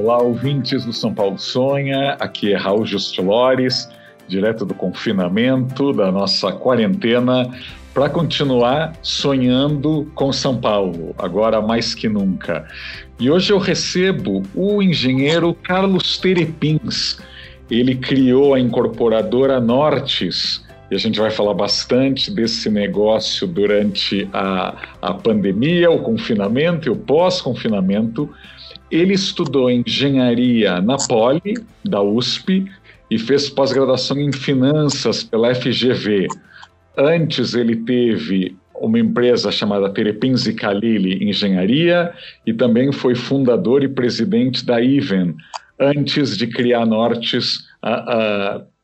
Olá, ouvintes do São Paulo Sonha, aqui é Raul Justilores, direto do confinamento, da nossa quarentena, para continuar sonhando com São Paulo, agora mais que nunca. E hoje eu recebo o engenheiro Carlos Terepins. Ele criou a incorporadora Nortes, e a gente vai falar bastante desse negócio durante a pandemia, o confinamento e o pós-confinamento. Ele estudou engenharia na Poli, da USP, e fez pós-graduação em finanças pela FGV. Antes ele teve uma empresa chamada Terepins e Khalili Engenharia e também foi fundador e presidente da Even, antes de criar a Nortes,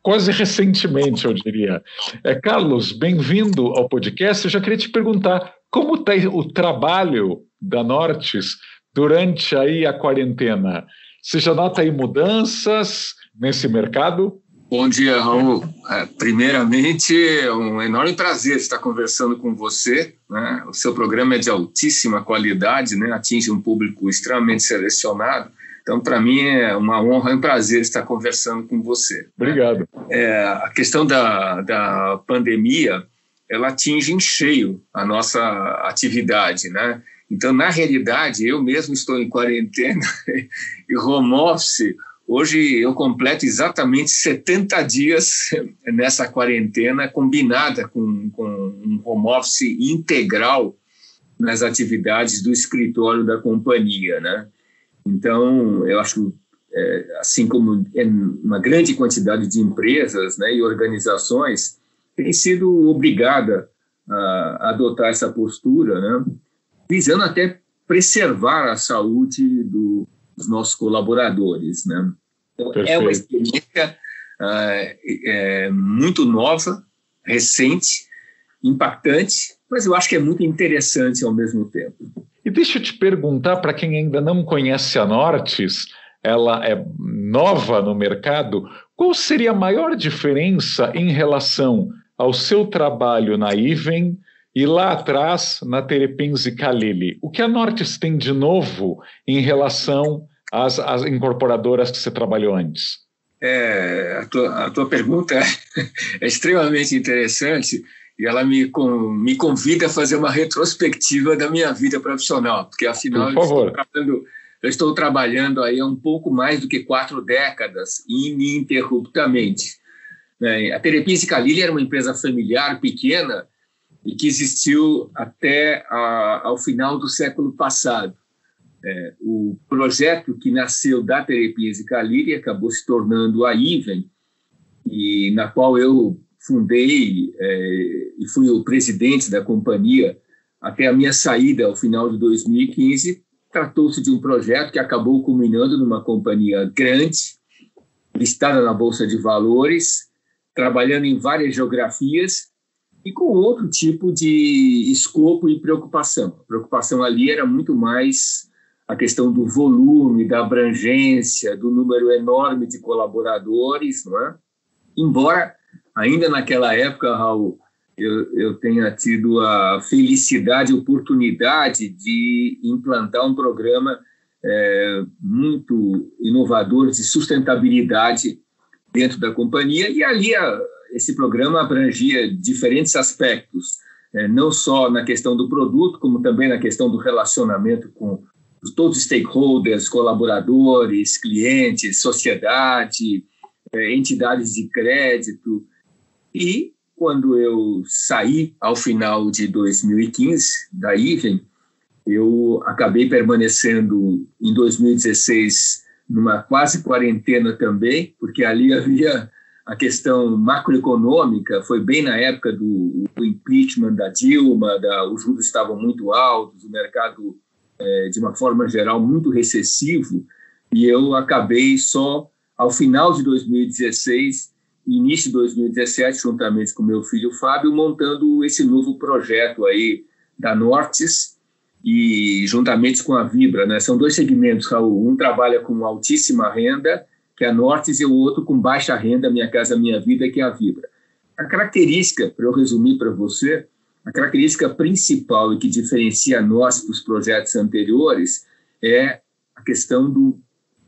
quase recentemente, eu diria. Carlos, bem-vindo ao podcast. Eu já queria te perguntar, como está o trabalho da Nortes durante aí a quarentena? Você já nota aí mudanças nesse mercado? Bom dia, Raul. Primeiramente, é um enorme prazer estar conversando com você, né? O seu programa é de altíssima qualidade, né? Atinge um público extremamente selecionado. Então, para mim, é uma honra e um prazer estar conversando com você. Obrigado. A questão da pandemia, ela atinge em cheio a nossa atividade, né? Então, na realidade, eu mesmo estou em quarentena e home office. Hoje eu completo exatamente 70 dias nessa quarentena, combinada com um home office integral nas atividades do escritório da companhia, né? Então, eu acho, assim como uma grande quantidade de empresas, né, e organizações, tem sido obrigada a adotar essa postura, né, visando até preservar a saúde dos nossos colaboradores, né? Então, é uma experiência muito nova, recente, impactante, mas eu acho que é muito interessante ao mesmo tempo. E deixa eu te perguntar, para quem ainda não conhece a Nortes, ela é nova no mercado, qual seria a maior diferença em relação ao seu trabalho na Even e lá atrás na Terepins e Khalili? O que a Nortes tem de novo em relação às incorporadoras que você trabalhou antes? A tua pergunta é extremamente interessante. E ela me convida a fazer uma retrospectiva da minha vida profissional, porque, afinal, eu estou trabalhando aí há um pouco mais do que 4 décadas, ininterruptamente. A Terepins e Khalili era uma empresa familiar, pequena, e que existiu até ao final do século passado. O projeto que nasceu da Terepins e Khalili acabou se tornando a Even, e na qual eu fundei e fui o presidente da companhia até a minha saída ao final de 2015. Tratou-se de um projeto que acabou culminando numa companhia grande, listada na Bolsa de Valores, trabalhando em várias geografias e com outro tipo de escopo e preocupação. A preocupação ali era muito mais a questão do volume, da abrangência, do número enorme de colaboradores, não é? Embora ainda naquela época, Raul, eu tenha tido a felicidade e oportunidade de implantar um programa muito inovador de sustentabilidade dentro da companhia, e ali esse programa abrangia diferentes aspectos, não só na questão do produto, como também na questão do relacionamento com todos os stakeholders, colaboradores, clientes, sociedade, entidades de crédito. E quando eu saí ao final de 2015 da Even, eu acabei permanecendo em 2016 numa quase quarentena também, porque ali havia a questão macroeconômica, foi bem na época do impeachment da Dilma, os juros estavam muito altos, o mercado, de uma forma geral, muito recessivo, e eu acabei só ao final de 2016, início de 2017, juntamente com meu filho Fábio, montando esse novo projeto aí da Nortes e juntamente com a Vibra, né? São 2 segmentos, Raul. Um trabalha com altíssima renda, que é a Nortes, e o outro com baixa renda, Minha Casa Minha Vida, que é a Vibra. A característica, para eu resumir para você, a característica principal e que diferencia nós dos projetos anteriores é a questão do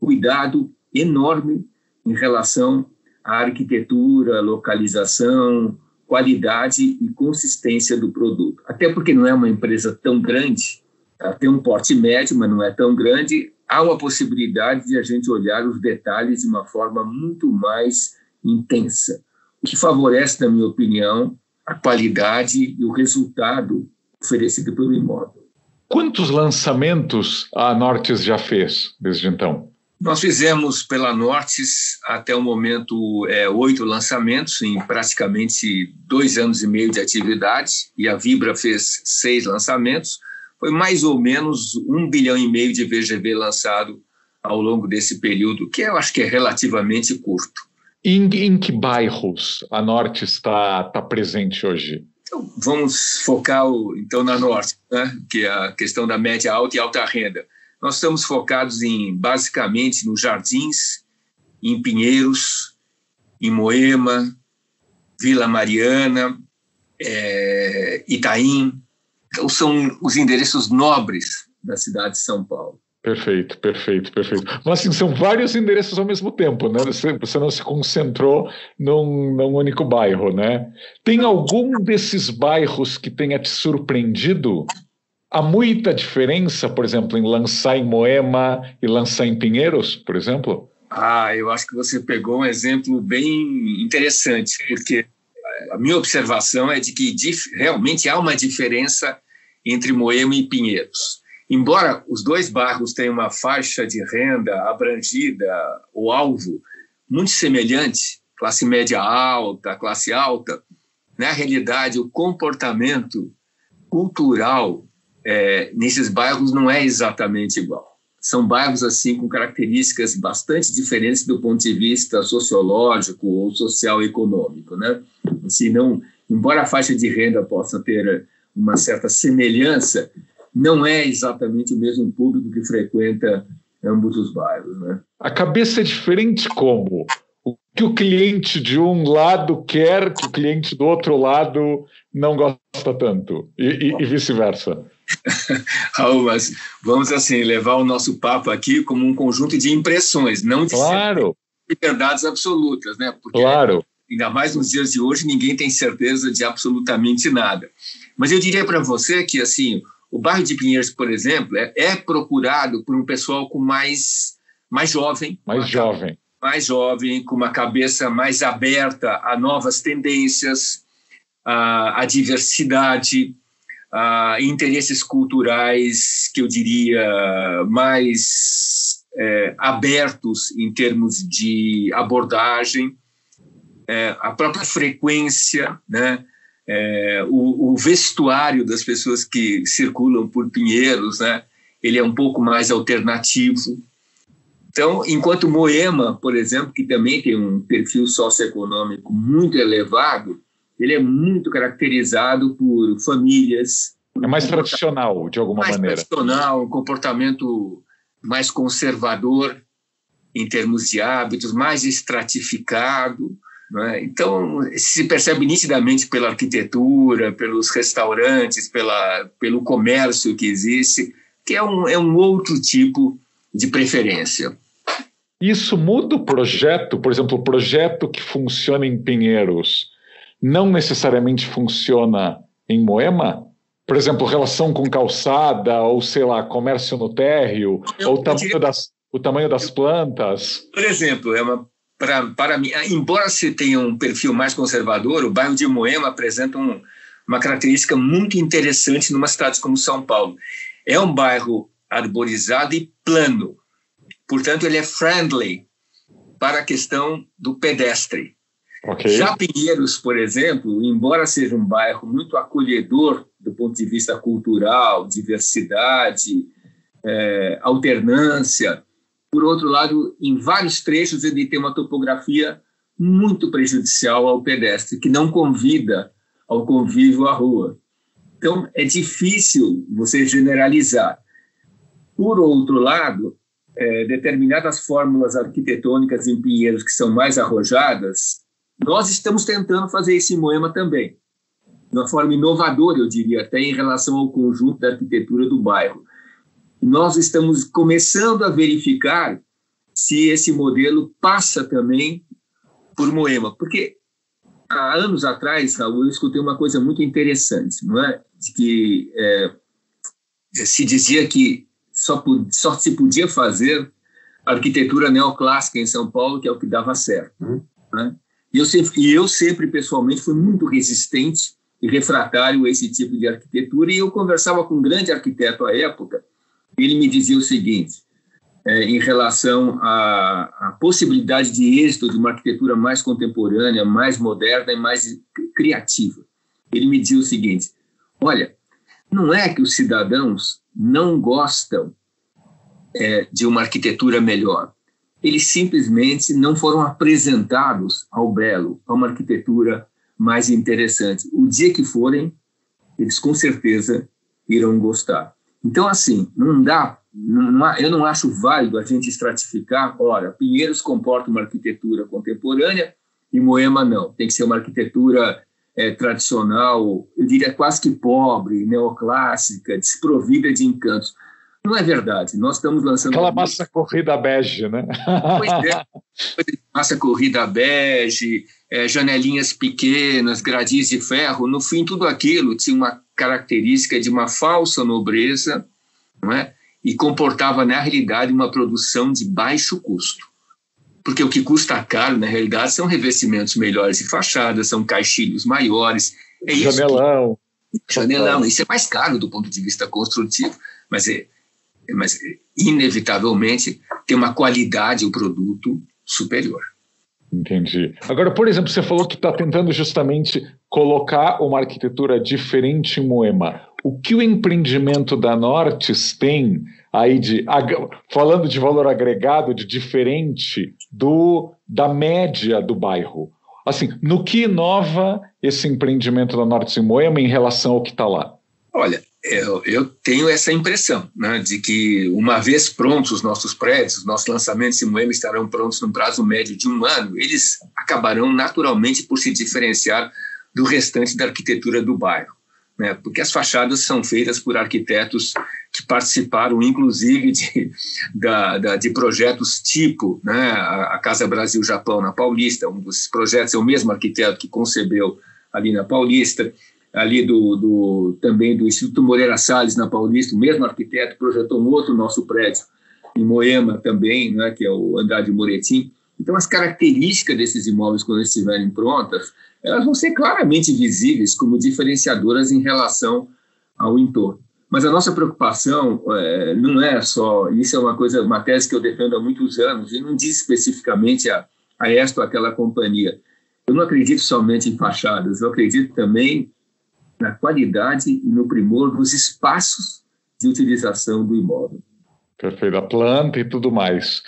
cuidado enorme em relação à arquitetura, localização, qualidade e consistência do produto. Até porque não é uma empresa tão grande, ela tem um porte médio, mas não é tão grande, há uma possibilidade de a gente olhar os detalhes de uma forma muito mais intensa, o que favorece, na minha opinião, a qualidade e o resultado oferecido pelo imóvel. Quantos lançamentos a Nortes já fez desde então? Nós fizemos pela Nortes, até o momento, 8 lançamentos em praticamente 2 anos e meio de atividade, e a Vibra fez 6 lançamentos. Foi mais ou menos 1,5 bilhão de VGV lançado ao longo desse período, que eu acho que é relativamente curto. Em que bairros a Norte está presente hoje? Então, vamos focar então na Norte, né? Que é a questão da média alta e alta renda. Nós estamos focados basicamente nos Jardins, em Pinheiros, em Moema, Vila Mariana, Itaim. Então, são os endereços nobres da cidade de São Paulo. Perfeito. Mas, assim, são vários endereços ao mesmo tempo, né? Você não se concentrou num único bairro, né? Tem algum desses bairros que tenha te surpreendido? Há muita diferença, por exemplo, em lançar em Moema e lançar em Pinheiros, por exemplo? Eu acho que você pegou um exemplo bem interessante, porque a minha observação é de que realmente há uma diferença entre Moema e Pinheiros. Embora os 2 bairros tenham uma faixa de renda abrangida, o alvo, muito semelhante, classe média alta, classe alta, na realidade o comportamento cultural nesses bairros não é exatamente igual. São bairros assim com características bastante diferentes do ponto de vista sociológico ou social-econômico, né? Assim, embora a faixa de renda possa ter uma certa semelhança, não é exatamente o mesmo público que frequenta ambos os bairros, né? A cabeça é diferente como? O que o cliente de um lado quer que o cliente do outro lado não gosta tanto, e vice-versa. Raul, mas vamos assim levar o nosso papo aqui como um conjunto de impressões, não de verdades absolutas, né? Porque ainda mais nos dias de hoje ninguém tem certeza de absolutamente nada. Mas eu diria para você que assim o bairro de Pinheiros, por exemplo, é procurado por um pessoal mais jovem. Mais jovem, com uma cabeça mais aberta a novas tendências, a diversidade, a interesses culturais, que eu diria, mais abertos em termos de abordagem, a própria frequência, né? O vestuário das pessoas que circulam por Pinheiros, né? Ele é um pouco mais alternativo. Então, enquanto Moema, por exemplo, que também tem um perfil socioeconômico muito elevado, ele é muito caracterizado por famílias. É mais tradicional, de alguma maneira. Mais tradicional, um comportamento mais conservador em termos de hábitos, mais estratificado. Né? Então, se percebe nitidamente pela arquitetura, pelos restaurantes, pelo comércio que existe, que é um outro tipo de preferência. Isso muda o projeto? Por exemplo, o projeto que funciona em Pinheiros não necessariamente funciona em Moema? Por exemplo, relação com calçada, ou sei lá, comércio no térreo, ou o tamanho das plantas? Por exemplo, para mim, embora se tenha um perfil mais conservador, o bairro de Moema apresenta uma característica muito interessante numa cidade como São Paulo. É um bairro arborizado e plano. Portanto, ele é friendly para a questão do pedestre. Okay. Já Pinheiros, por exemplo, embora seja um bairro muito acolhedor do ponto de vista cultural, diversidade, alternância, por outro lado, em vários trechos ele tem uma topografia muito prejudicial ao pedestre, que não convida ao convívio à rua. Então, é difícil você generalizar. Por outro lado, determinadas fórmulas arquitetônicas em Pinheiros que são mais arrojadas, nós estamos tentando fazer isso em Moema também, de uma forma inovadora, eu diria, até em relação ao conjunto da arquitetura do bairro. Nós estamos começando a verificar se esse modelo passa também por Moema. Porque há anos atrás, Raul, eu escutei uma coisa muito interessante, não é? De que se dizia que só se podia fazer arquitetura neoclássica em São Paulo, que é o que dava certo. Né? E eu sempre, pessoalmente, fui muito resistente e refratário a esse tipo de arquitetura, e eu conversava com um grande arquiteto à época, e ele me dizia o seguinte, em relação à possibilidade de êxito de uma arquitetura mais contemporânea, mais moderna e mais criativa. Ele me dizia o seguinte, olha, não é que os cidadãos não gostam de uma arquitetura melhor, eles simplesmente não foram apresentados ao belo, a uma arquitetura mais interessante. O dia que forem, eles com certeza irão gostar. Então, assim, eu não acho válido a gente estratificar, ora, Pinheiros comporta uma arquitetura contemporânea e Moema não. Tem que ser uma arquitetura tradicional, eu diria quase que pobre, neoclássica, desprovida de encantos. Não é verdade. Nós estamos lançando... Aquela massa corrida bege, né? Pois é. Massa corrida bege, janelinhas pequenas, gradis de ferro. No fim, tudo aquilo tinha uma característica de uma falsa nobreza, não é? E comportava, na realidade, uma produção de baixo custo. Porque o que custa caro, na realidade, são revestimentos melhores de fachada, são caixilhos maiores. Janelão. Janelão. Isso é mais caro do ponto de vista construtivo, mas inevitavelmente tem uma qualidade, o produto superior. Entendi. Agora, por exemplo, você falou que está tentando justamente colocar uma arquitetura diferente em Moema. O que o empreendimento da Nortes tem aí falando de valor agregado, de diferente da média do bairro? Assim, no que inova esse empreendimento da Nortes em Moema em relação ao que está lá? Olha, eu tenho essa impressão, né, de que uma vez prontos os nossos prédios, os nossos lançamentos em Moema estarão prontos no prazo médio de 1 ano, eles acabarão naturalmente por se diferenciar do restante da arquitetura do bairro, né, porque as fachadas são feitas por arquitetos que participaram, inclusive, de projetos tipo, né, a Casa Brasil-Japão na Paulista, um dos projetos é o mesmo arquiteto que concebeu ali na Paulista, ali também do Instituto Moreira Salles, na Paulista, o mesmo arquiteto projetou um outro nosso prédio, em Moema também, né, que é o Andrade Moretim. Então, as características desses imóveis, quando estiverem prontas, elas vão ser claramente visíveis como diferenciadoras em relação ao entorno. Mas a nossa preocupação não é só... Isso é uma tese que eu defendo há muitos anos, e não diz especificamente a esta ou aquela companhia. Eu não acredito somente em fachadas, eu acredito também na qualidade e no primor dos espaços de utilização do imóvel. Perfeito, a planta e tudo mais.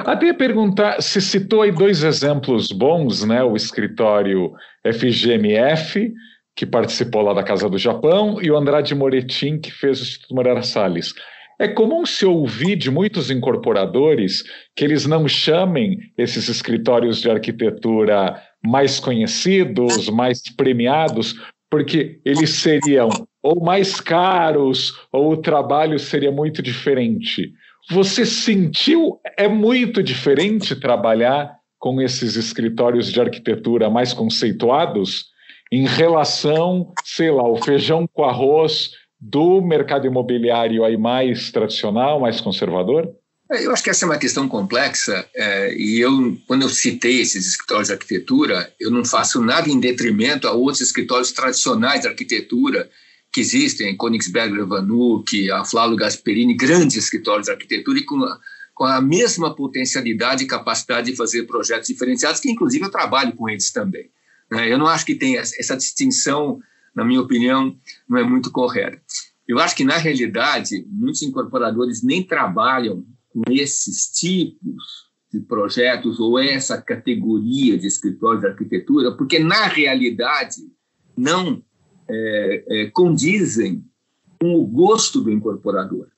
Até ia perguntar, você citou aí 2 exemplos bons, né? O escritório FGMF, que participou lá da Casa do Japão, e o Andrade Moretim, que fez o Instituto Moreira Salles. É comum se ouvir de muitos incorporadores que eles não chamem esses escritórios de arquitetura mais conhecidos, mais premiados, porque eles seriam ou mais caros, ou o trabalho seria muito diferente. Você sentiu, é muito diferente trabalhar com esses escritórios de arquitetura mais conceituados em relação, sei lá, o feijão com arroz do mercado imobiliário aí mais tradicional, mais conservador? Eu acho que essa é uma questão complexa, e quando eu citei esses escritórios de arquitetura, eu não faço nada em detrimento a outros escritórios tradicionais de arquitetura que existem, Königsberg Levanuc, a Flávio Gasperini, grandes escritórios de arquitetura e com a mesma potencialidade e capacidade de fazer projetos diferenciados, que inclusive eu trabalho com eles também. Eu não acho que tem essa distinção, na minha opinião, não é muito correta. Eu acho que, na realidade, muitos incorporadores nem trabalham com esses tipos de projetos ou essa categoria de escritório de arquitetura, porque, na realidade, não condizem com o gosto do incorporador.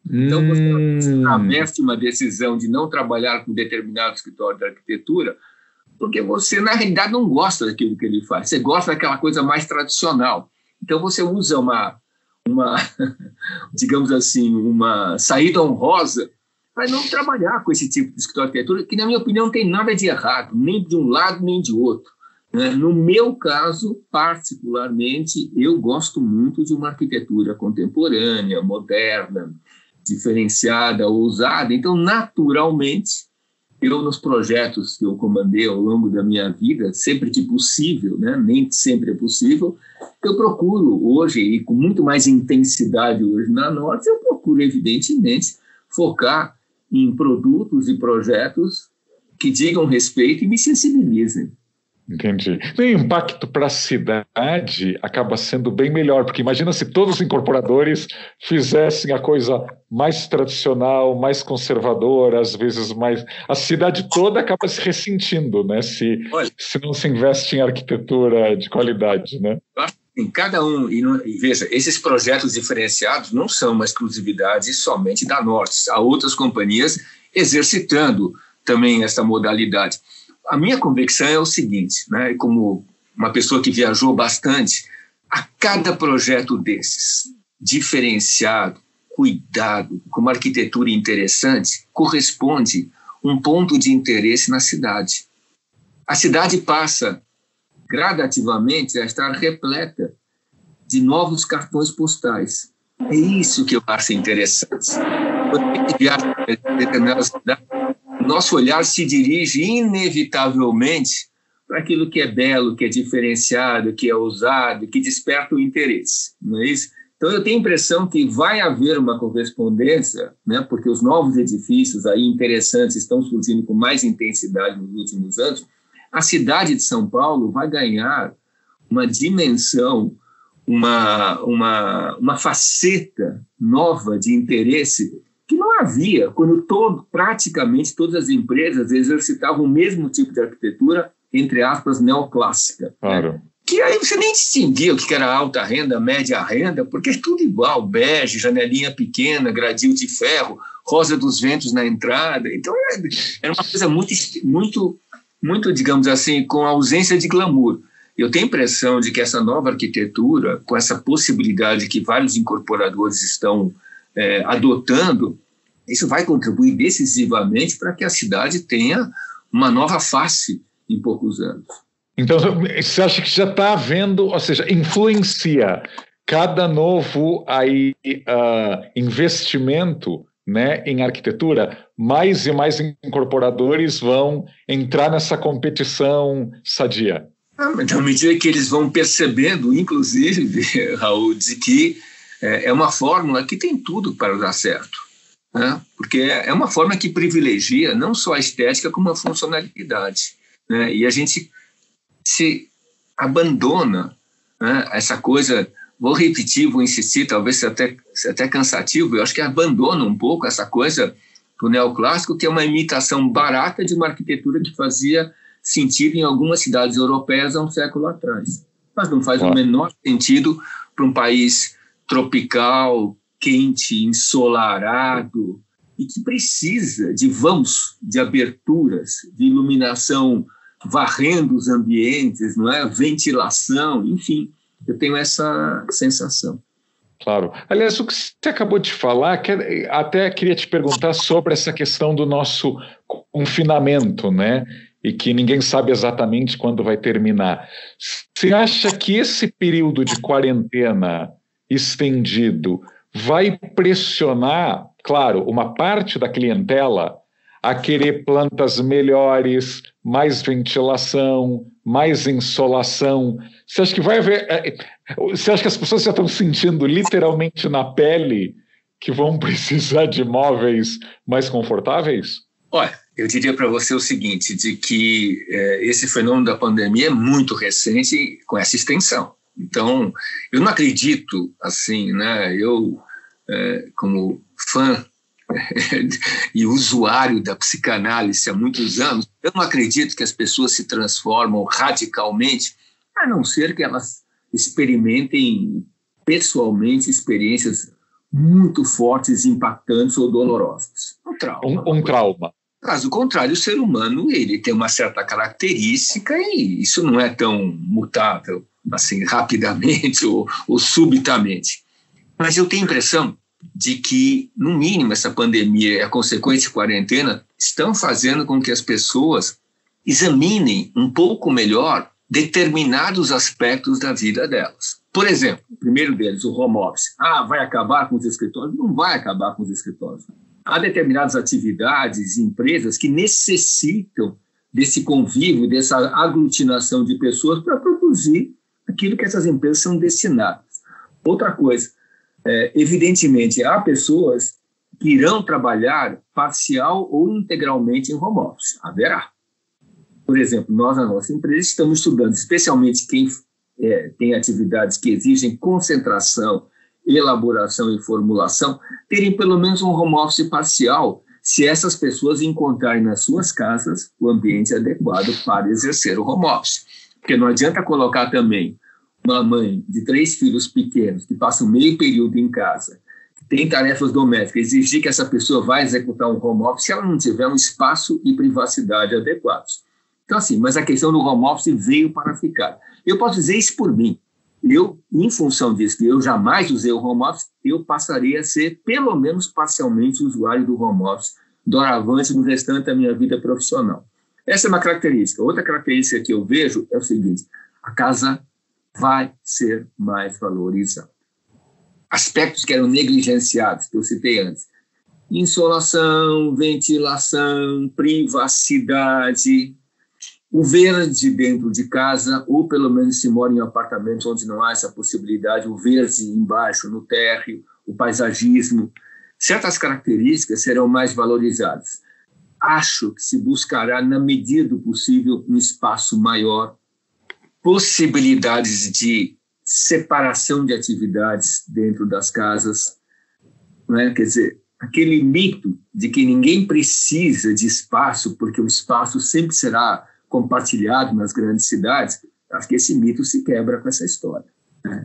Então, você traveste uma decisão de não trabalhar com determinado escritório de arquitetura porque você, na realidade, não gosta daquilo que ele faz. Você gosta daquela coisa mais tradicional. Então, você usa uma digamos assim, uma saída honrosa para não trabalhar com esse tipo de escritório de arquitetura, que, na minha opinião, não tem nada de errado, nem de um lado nem de outro. No meu caso, particularmente, eu gosto muito de uma arquitetura contemporânea, moderna, diferenciada, ousada. Então, naturalmente, eu, nos projetos que eu comandei ao longo da minha vida, sempre que possível, nem sempre é possível, eu procuro hoje, e com muito mais intensidade hoje na Norte, eu procuro, evidentemente, focar em produtos e projetos que digam respeito e me sensibilizem. Entendi. E o impacto para a cidade acaba sendo bem melhor, porque imagina se todos os incorporadores fizessem a coisa mais tradicional, mais conservadora, às vezes mais... A cidade toda acaba se ressentindo, né? Se não se investe em arquitetura de qualidade, né? Em cada um, e veja, esses projetos diferenciados não são uma exclusividade somente da Norte. Há outras companhias exercitando também essa modalidade. A minha convicção é o seguinte, como uma pessoa que viajou bastante, a cada projeto desses, diferenciado, cuidado, com uma arquitetura interessante, corresponde um ponto de interesse na cidade. A cidade passa gradativamente a estar repleta de novos cartões postais. É isso que eu acho interessante. Quando a gente viaja para determinada cidade, nosso olhar se dirige inevitavelmente para aquilo que é belo, que é diferenciado, que é ousado, que desperta o interesse, não é isso? Então, eu tenho a impressão que vai haver uma correspondência, porque os novos edifícios aí interessantes estão surgindo com mais intensidade nos últimos anos. A cidade de São Paulo vai ganhar uma dimensão, uma faceta nova de interesse que não havia quando praticamente todas as empresas exercitavam o mesmo tipo de arquitetura, entre aspas, neoclássica. Claro. Que aí você nem distinguia o que era alta renda, média renda, porque é tudo igual, bege, janelinha pequena, gradil de ferro, rosa dos ventos na entrada. Então, era uma coisa muito, digamos assim, com ausência de glamour. Eu tenho a impressão de que essa nova arquitetura, com essa possibilidade que vários incorporadores estão adotando, isso vai contribuir decisivamente para que a cidade tenha uma nova face em poucos anos. Então, você acha que já está havendo, ou seja, influencia cada novo investimento, em arquitetura, mais e mais incorporadores vão entrar nessa competição sadia? À medida que eles vão percebendo, inclusive, Raul, de que é uma fórmula que tem tudo para dar certo, porque é uma fórmula que privilegia não só a estética, como a funcionalidade. E a gente se abandona essa coisa, vou repetir, vou insistir, talvez seja até cansativo, eu acho que abandona um pouco essa coisa do neoclássico, que é uma imitação barata de uma arquitetura que fazia sentido em algumas cidades europeias há um século atrás. Mas não faz o menor sentido para um país tropical, quente, ensolarado, e que precisa de vãos, de aberturas, de iluminação varrendo os ambientes, ventilação, enfim, eu tenho essa sensação. Claro. Aliás, o que você acabou de falar, até queria te perguntar sobre essa questão do nosso confinamento, e que ninguém sabe exatamente quando vai terminar. Você acha que esse período de quarentena estendido vai pressionar, claro, uma parte da clientela a querer plantas melhores, mais ventilação, mais insolação? Você acha que vai haver... Você acha que as pessoas já estão sentindo literalmente na pele que vão precisar de móveis mais confortáveis? Olha, eu diria para você o seguinte, de que esse fenômeno da pandemia é muito recente com essa extensão. Então, eu não acredito, assim, eu, como fã e usuário da psicanálise há muitos anos, eu não acredito que as pessoas se transformam radicalmente, a não ser que elas experimentem pessoalmente experiências muito fortes, impactantes ou dolorosas. Um trauma. Um trauma. Caso contrário, o ser humano ele tem uma certa característica e isso não é tão mutável assim rapidamente ou subitamente. Mas eu tenho a impressão de que, no mínimo, essa pandemia e a consequente quarentena estão fazendo com que as pessoas examinem um pouco melhor determinados aspectos da vida delas. Por exemplo, o primeiro deles, o home office. Vai acabar com os escritórios? Não vai acabar com os escritórios. Há determinadas atividades e empresas que necessitam desse convívio, dessa aglutinação de pessoas para produzir aquilo que essas empresas são destinadas. Outra coisa, evidentemente, há pessoas que irão trabalhar parcial ou integralmente em home office. Haverá. Por exemplo, nós, na nossa empresa, estamos estudando, especialmente quem tem atividades que exigem concentração, elaboração e formulação, terem pelo menos um home office parcial, se essas pessoas encontrarem nas suas casas o ambiente adequado para exercer o home office. Porque não adianta colocar também uma mãe de 3 filhos pequenos que passa meio período em casa, que tem tarefas domésticas, exigir que essa pessoa vá executar um home office se ela não tiver um espaço e privacidade adequados. Então, assim, mas a questão do home office veio para ficar. Eu posso dizer isso por mim. Eu, em função disso, que eu jamais usei o home office, eu passaria a ser, pelo menos parcialmente, usuário do home office doravante no restante da minha vida profissional. Essa é uma característica. Outra característica que eu vejo é o seguinte: a casa vai ser mais valorizada. Aspectos que eram negligenciados, que eu citei antes: insolação, ventilação, privacidade, o verde dentro de casa, ou pelo menos se mora em apartamentos onde não há essa possibilidade, o verde embaixo, no térreo, o paisagismo. Certas características serão mais valorizadas. Acho que se buscará, na medida do possível, um espaço maior, possibilidades de separação de atividades dentro das casas, não é? Quer dizer, aquele mito de que ninguém precisa de espaço, porque o espaço sempre será compartilhado nas grandes cidades, acho que esse mito se quebra com essa história.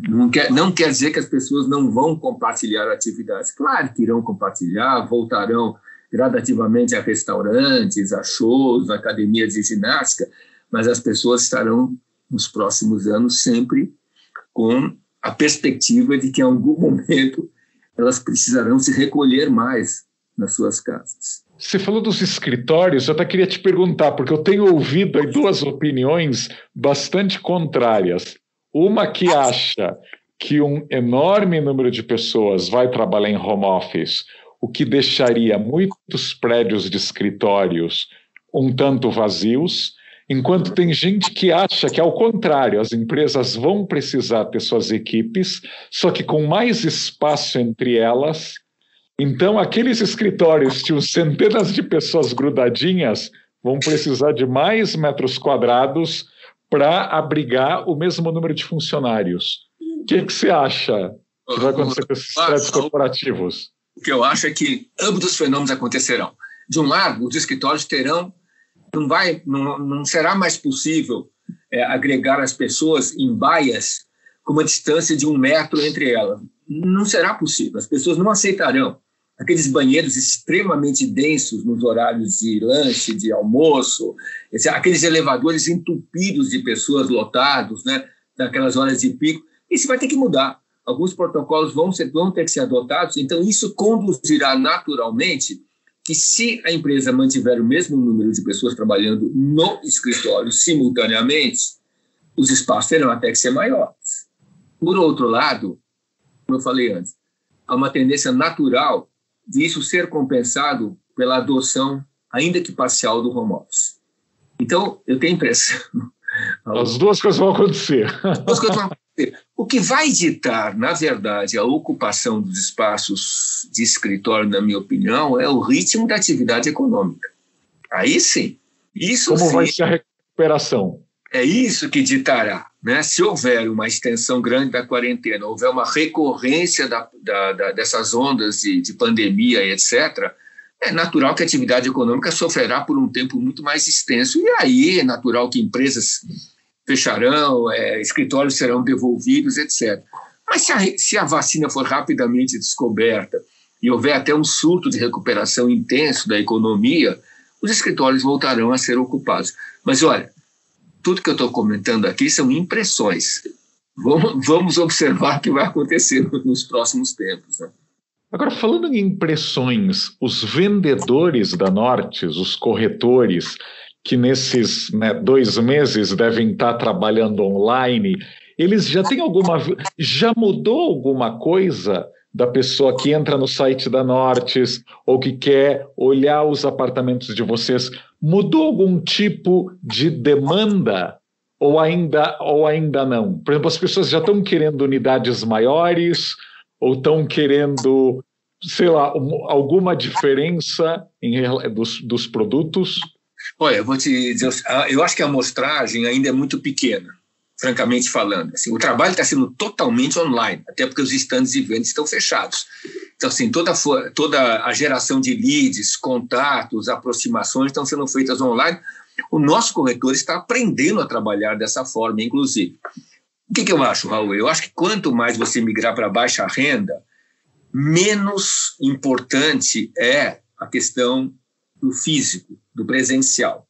Não quer dizer que as pessoas não vão compartilhar atividades. Claro que irão compartilhar, voltarão gradativamente a restaurantes, a shows, a academias de ginástica, mas as pessoas estarão, nos próximos anos, sempre com a perspectiva de que, em algum momento, elas precisarão se recolher mais nas suas casas. Você falou dos escritórios, eu até queria te perguntar, porque eu tenho ouvido aí 2 opiniões bastante contrárias. Uma que acha que um enorme número de pessoas vai trabalhar em home office, o que deixaria muitos prédios de escritórios um tanto vazios, enquanto tem gente que acha que, ao contrário, as empresas vão precisar ter suas equipes, só que com mais espaço entre elas. Então, aqueles escritórios que tinham centenas de pessoas grudadinhas vão precisar de mais metros quadrados para abrigar o mesmo número de funcionários. O que você acha que vai acontecer com esses prédios corporativos? O que eu acho é que ambos os fenômenos acontecerão. De um lado, os escritórios terão, não será mais possível agregar as pessoas em baias com uma distância de 1 metro entre elas. Não será possível, as pessoas não aceitarão aqueles banheiros extremamente densos nos horários de lanche, de almoço, aqueles elevadores entupidos de pessoas lotados, né, naquelas horas de pico. Isso vai ter que mudar. Alguns protocolos vão ter que ser adotados, então isso conduzirá naturalmente que, se a empresa mantiver o mesmo número de pessoas trabalhando no escritório simultaneamente, os espaços terão até que ser maiores. Por outro lado, como eu falei antes, há uma tendência natural de isso ser compensado pela adoção, ainda que parcial, do home office. Então, eu tenho a impressão... As 2 coisas vão acontecer. As 2 coisas vão acontecer. O que vai ditar, na verdade, a ocupação dos espaços de escritório, na minha opinião, é o ritmo da atividade econômica. Aí sim. Isso Como sim, vai ser a recuperação? É isso que ditará, né? Se houver uma extensão grande da quarentena, houver uma recorrência dessas ondas de pandemia, etc., é natural que a atividade econômica sofrerá por um tempo muito mais extenso. E aí é natural que empresas fecharão, escritórios serão devolvidos, etc. Mas se a vacina for rapidamente descoberta e houver até um surto de recuperação intenso da economia, os escritórios voltarão a ser ocupados. Mas, olha, tudo que eu estou comentando aqui são impressões. Vamos observar o que vai acontecer nos próximos tempos, né? Agora, falando em impressões, os vendedores da Nortes, os corretores, que nesses 2 meses devem estar trabalhando online, eles já mudou alguma coisa da pessoa que entra no site da Nortes ou que quer olhar os apartamentos de vocês? Mudou algum tipo de demanda ou ainda não? Por exemplo, as pessoas já estão querendo unidades maiores ou estão querendo, sei lá, alguma diferença dos produtos? Olha, eu vou te dizer, eu acho que a amostragem ainda é muito pequena, francamente falando. Assim, o trabalho está sendo totalmente online, até porque os estandes de venda estão fechados. Então, assim, toda a geração de leads, contatos, aproximações estão sendo feitas online. O nosso corretor está aprendendo a trabalhar dessa forma, inclusive. O que eu acho, Raul? Eu acho que quanto mais você migrar para baixa renda, menos importante é a questão do físico, do presencial.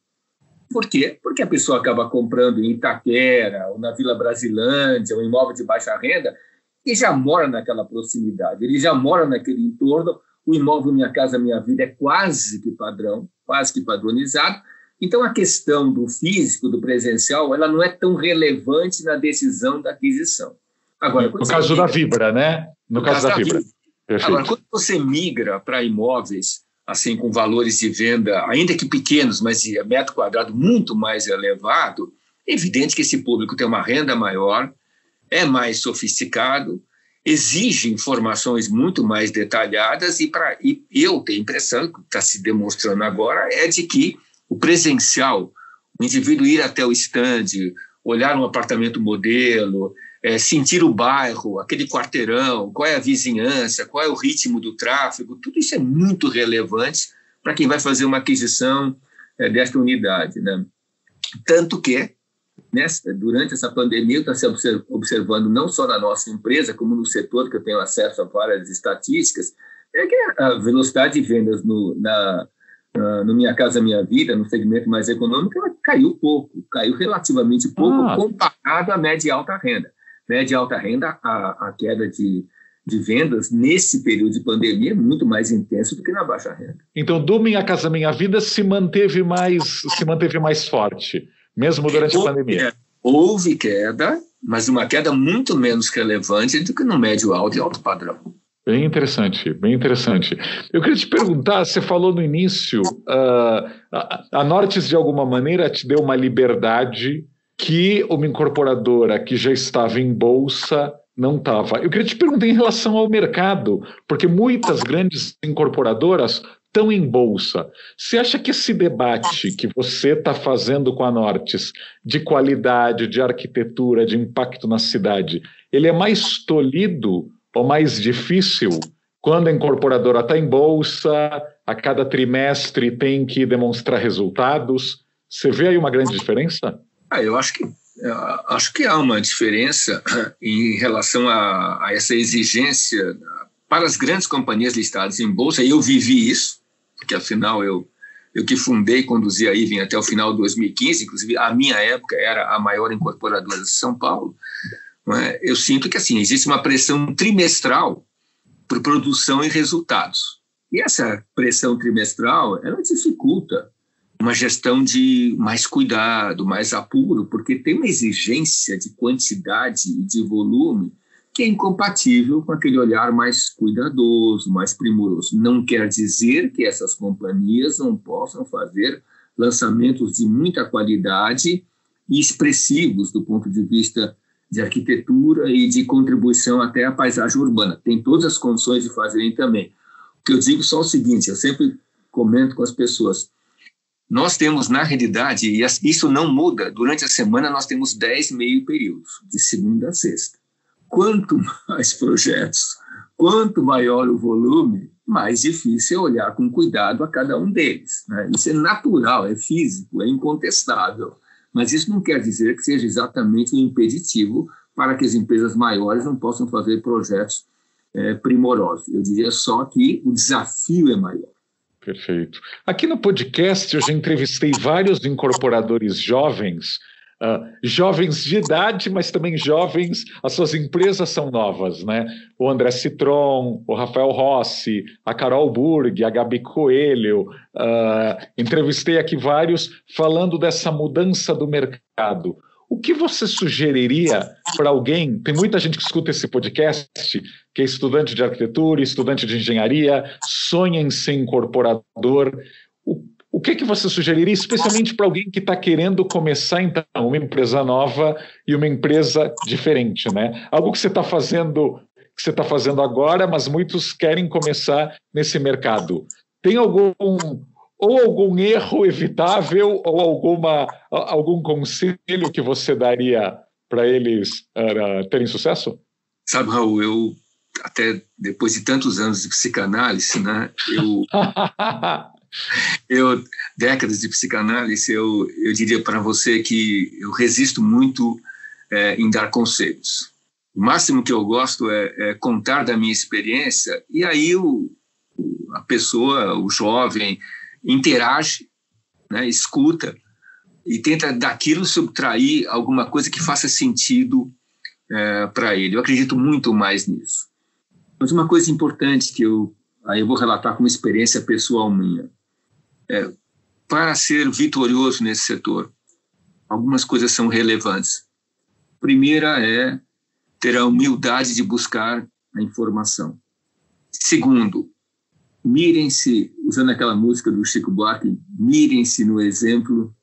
Por quê? Porque a pessoa acaba comprando em Itaquera, ou na Vila Brasilândia, um imóvel de baixa renda, e já mora naquela proximidade, ele já mora naquele entorno. O imóvel Minha Casa Minha Vida é quase que padrão, quase que padronizado. Então, a questão do físico, do presencial, ela não é tão relevante na decisão da aquisição. Agora, no caso da Vibra, né? No caso da Vibra. Agora, quando você migra para imóveis assim, com valores de venda, ainda que pequenos, mas de metro quadrado muito mais elevado, é evidente que esse público tem uma renda maior, é mais sofisticado, exige informações muito mais detalhadas e eu tenho a impressão, que está se demonstrando agora, é de que o presencial, o indivíduo ir até o estande, olhar um apartamento modelo, sentir o bairro, aquele quarteirão, qual é a vizinhança, qual é o ritmo do tráfego, tudo isso é muito relevante para quem vai fazer uma aquisição desta unidade, né? Tanto que, durante essa pandemia, está se observando não só na nossa empresa, como no setor, que eu tenho acesso a várias estatísticas, é que a velocidade de vendas no Minha Casa Minha Vida, no segmento mais econômico, ela caiu pouco, caiu relativamente pouco comparado à média e alta renda. Média e alta renda, a queda de vendas nesse período de pandemia é muito mais intensa do que na baixa renda. Então, do Minha Casa Minha Vida se manteve mais forte, mesmo durante a pandemia. Houve queda, mas uma queda muito menos relevante do que no médio alto e alto padrão. Bem interessante, bem interessante. Eu queria te perguntar, você falou no início, a Nortes de alguma maneira te deu uma liberdade que uma incorporadora que já estava em bolsa não estava. Eu queria te perguntar em relação ao mercado, porque muitas grandes incorporadoras estão em bolsa. Você acha que esse debate que você está fazendo com a Nortes, de qualidade, de arquitetura, de impacto na cidade, ele é mais tolhido ou mais difícil quando a incorporadora está em bolsa, a cada trimestre tem que demonstrar resultados? Você vê aí uma grande diferença? Eu acho que há uma diferença em relação a essa exigência para as grandes companhias listadas em bolsa, e eu vivi isso, porque afinal eu que fundei e conduzi a Ivem até o final de 2015, inclusive a minha época era a maior incorporadora de São Paulo. Eu sinto que assim, existe uma pressão trimestral por produção e resultados. E essa pressão trimestral, ela dificulta uma gestão de mais cuidado, mais apuro, porque tem uma exigência de quantidade e de volume que é incompatível com aquele olhar mais cuidadoso, mais primoroso. Não quer dizer que essas companhias não possam fazer lançamentos de muita qualidade e expressivos do ponto de vista de arquitetura e de contribuição até à paisagem urbana. Tem todas as condições de fazerem também. O que eu digo só é o seguinte, eu sempre comento com as pessoas, nós temos, na realidade, e isso não muda, durante a semana nós temos 10 meio períodos, de segunda a sexta. Quanto mais projetos, quanto maior o volume, mais difícil é olhar com cuidado a cada um deles, né? Isso é natural, é físico, é incontestável. Mas isso não quer dizer que seja exatamente um impeditivo para que as empresas maiores não possam fazer projetos primorosos. Eu diria só que o desafio é maior. Perfeito. Aqui no podcast eu já entrevistei vários incorporadores jovens jovens de idade, mas também jovens, as suas empresas são novas, né? O André Citron, o Rafael Rossi, a Carol Burg, a Gabi Coelho, entrevistei aqui vários falando dessa mudança do mercado. O que você sugeriria para alguém? Tem muita gente que escuta esse podcast, que é estudante de arquitetura, estudante de engenharia, sonha em ser incorporador. O que você sugeriria, especialmente para alguém que está querendo começar, então, uma empresa nova e uma empresa diferente, né? Algo que você está fazendo agora, mas muitos querem começar nesse mercado. Tem algum erro evitável ou algum conselho que você daria para eles terem sucesso? Sabe, Raul, eu até depois de tantos anos de psicanálise, né, décadas de psicanálise, eu diria para você que eu resisto muito em dar conselhos. O máximo que eu gosto é contar da minha experiência, e aí a pessoa, o jovem, interage, né, escuta e tenta daquilo subtrair alguma coisa que faça sentido para ele. Eu acredito muito mais nisso. Mas uma coisa importante que aí eu vou relatar como experiência pessoal minha. Para ser vitorioso nesse setor, algumas coisas são relevantes. Primeira é ter a humildade de buscar a informação. Segundo, mirem-se, usando aquela música do Chico Buarque, mirem-se no exemplo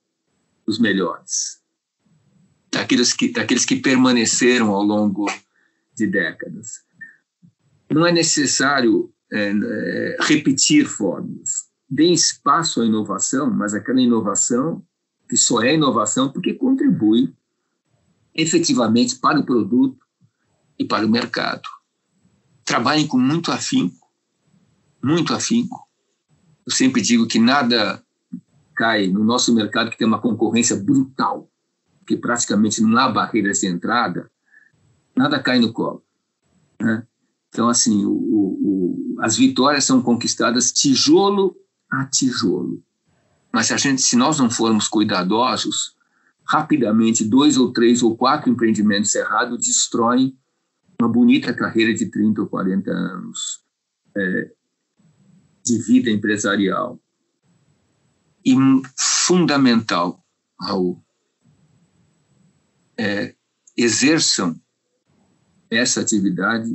dos melhores, daqueles que permaneceram ao longo de décadas. Não é necessário repetir fórmulas. Deem espaço à inovação, mas aquela inovação que só é inovação porque contribui efetivamente para o produto e para o mercado. Trabalhem com muito afinco, muito afinco. Eu sempre digo que nada cai no nosso mercado que tem uma concorrência brutal, que praticamente não há barreiras de entrada, nada cai no colo, né? Então, assim, as vitórias são conquistadas tijolo a tijolo. Mas se nós não formos cuidadosos, rapidamente 2 ou 3 ou 4 empreendimentos errados destroem uma bonita carreira de 30 ou 40 anos de vida empresarial. E fundamental, Raul, exerçam essa atividade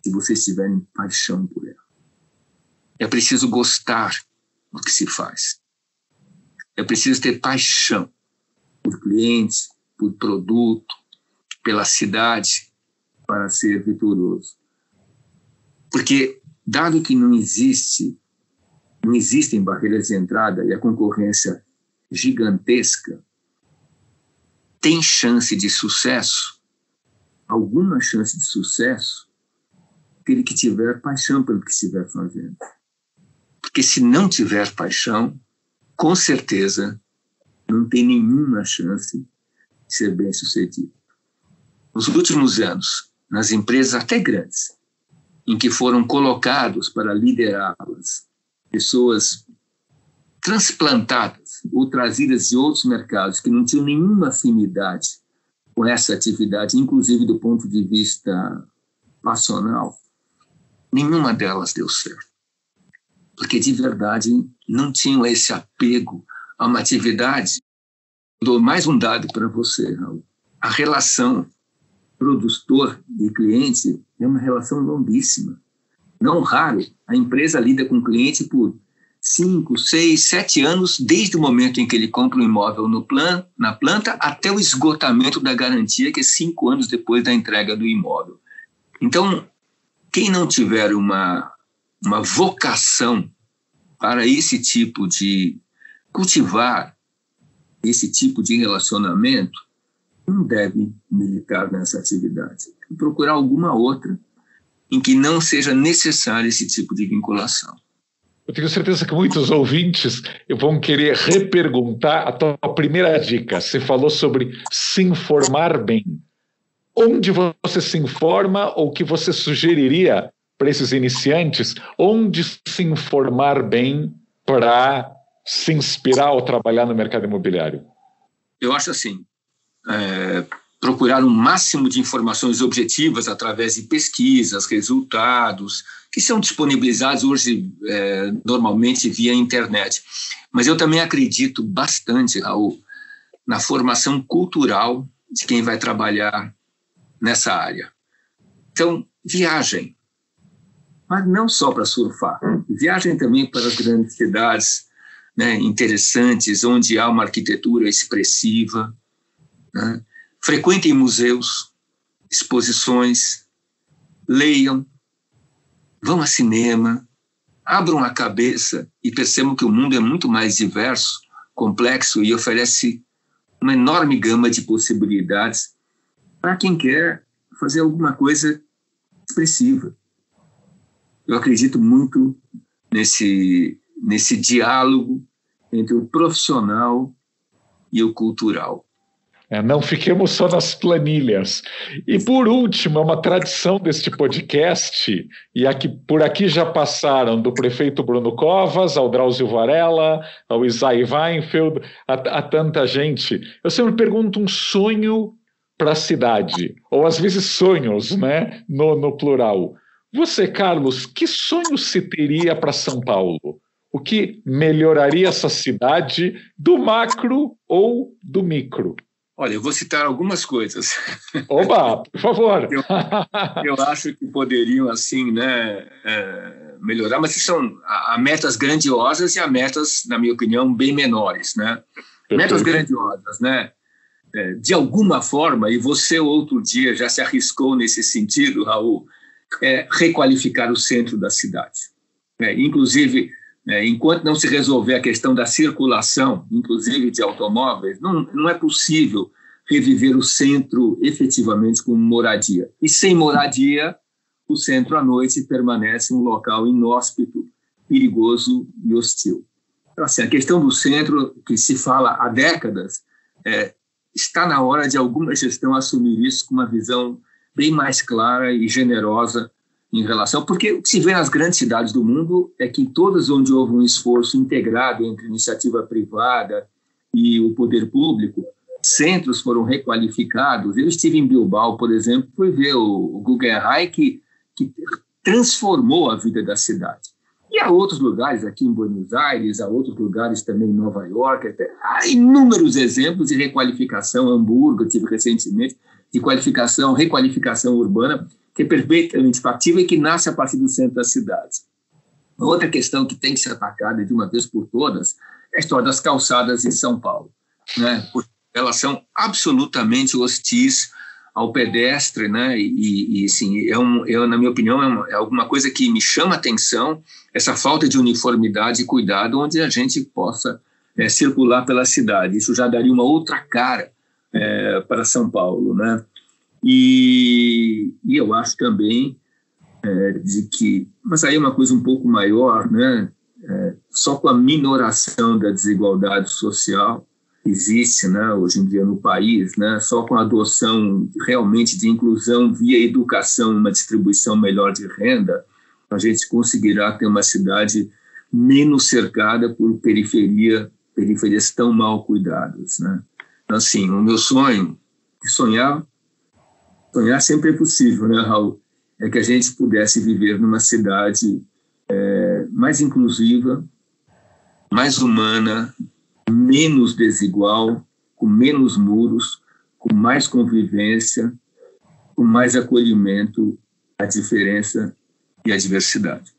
se vocês tiverem paixão por ela. É preciso gostar do que se faz. É preciso ter paixão por cliente, por produto, pela cidade, para ser vitorioso. Porque, dado que não existem barreiras de entrada e a concorrência gigantesca, tem chance de sucesso, alguma chance de sucesso, aquele que tiver paixão pelo que estiver fazendo. Porque se não tiver paixão, com certeza não tem nenhuma chance de ser bem-sucedido. Nos últimos anos, nas empresas até grandes, em que foram colocados para liderá-las pessoas transplantadas ou trazidas de outros mercados que não tinham nenhuma afinidade com essa atividade, inclusive do ponto de vista passional, nenhuma delas deu certo. Porque, de verdade, não tinham esse apego a uma atividade. Dou mais um dado para você, Raul. A relação produtor e cliente é uma relação longuíssima. Não raro, a empresa lida com o cliente por 5, 6, 7 anos, desde o momento em que ele compra um imóvel na planta até o esgotamento da garantia, que é 5 anos depois da entrega do imóvel. Então, quem não tiver uma vocação para esse tipo de cultivar esse tipo de relacionamento, não deve militar nessa atividade. Procurar alguma outra em que não seja necessário esse tipo de vinculação. Eu tenho certeza que muitos ouvintes vão querer reperguntar a tua primeira dica. Você falou sobre se informar bem. Onde você se informa ou o que você sugeriria para esses iniciantes? Onde se informar bem para se inspirar ao trabalhar no mercado imobiliário? Eu acho assim, procurar um máximo de informações objetivas através de pesquisas, resultados, que são disponibilizados hoje normalmente via internet. Mas eu também acredito bastante, Raul, na formação cultural de quem vai trabalhar nessa área. Então, viajem, mas não só para surfar, viajem também para as grandes cidades, né, interessantes, onde há uma arquitetura expressiva, né? Frequentem museus, exposições, leiam, vão ao cinema, abram a cabeça e percebam que o mundo é muito mais diverso, complexo e oferece uma enorme gama de possibilidades para quem quer fazer alguma coisa expressiva. Eu acredito muito nesse diálogo entre o profissional e o cultural. Não fiquemos só nas planilhas. E, por último, é uma tradição deste podcast, e por aqui já passaram do prefeito Bruno Covas, ao Drauzio Varela, ao Isai Weinfeld, a tanta gente. Eu sempre pergunto um sonho para a cidade, ou às vezes sonhos, né, no plural. Você, Carlos, que sonho se teria para São Paulo? O que melhoraria essa cidade do macro ou do micro? Olha, eu vou citar algumas coisas. Oba, por favor. Eu acho que poderiam, assim, né, melhorar, mas são há metas grandiosas e há metas, na minha opinião, bem menores, né? Metas grandiosas, né? De alguma forma, e você outro dia já se arriscou nesse sentido, Raul, requalificar o centro da cidade. Inclusive, enquanto não se resolver a questão da circulação, inclusive de automóveis, não é possível reviver o centro efetivamente como moradia. E sem moradia, o centro à noite permanece um local inóspito, perigoso e hostil. Então, assim, a questão do centro, que se fala há décadas, está na hora de alguma gestão assumir isso com uma visão bem mais clara e generosa em relação, porque o que se vê nas grandes cidades do mundo é que todas onde houve um esforço integrado entre iniciativa privada e o poder público, centros foram requalificados. Eu estive em Bilbao, por exemplo, fui ver o Guggenheim, que transformou a vida da cidade. E há outros lugares, aqui em Buenos Aires, há outros lugares também em Nova York, há inúmeros exemplos de requalificação. Hamburgo, eu tive recentemente, de requalificação urbana, que é perfeitamente factível e que nasce a partir do centro da cidade. Outra questão que tem que ser atacada de uma vez por todas é a história das calçadas em São Paulo, né? Porque elas são absolutamente hostis ao pedestre, né? E sim, na minha opinião, é alguma coisa que me chama a atenção, essa falta de uniformidade e cuidado onde a gente possa circular pela cidade. Isso já daria uma outra cara para São Paulo, né? E eu acho também de que, mas aí é uma coisa um pouco maior, né? Só com a minoração da desigualdade social que existe, né, hoje em dia no país, né? Só com a adoção realmente de inclusão via educação, uma distribuição melhor de renda, a gente conseguirá ter uma cidade menos cercada por periferias tão mal cuidadas, né? Então, assim, o meu sonho, sonhar sempre é possível, né, Raul? É que a gente pudesse viver numa cidade mais inclusiva, mais humana, menos desigual, com menos muros, com mais convivência, com mais acolhimento à diferença e à diversidade.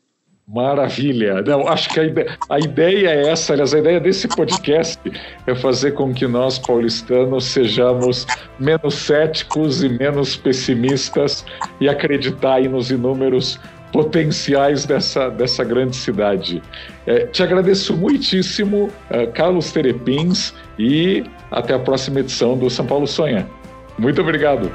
Maravilha! Não, acho que a ideia é essa, aliás, a ideia desse podcast é fazer com que nós, paulistanos, sejamos menos céticos e menos pessimistas e acreditar aí nos inúmeros potenciais dessa grande cidade. Te agradeço muitíssimo, Carlos Terepins, e até a próxima edição do São Paulo Sonha. Muito obrigado!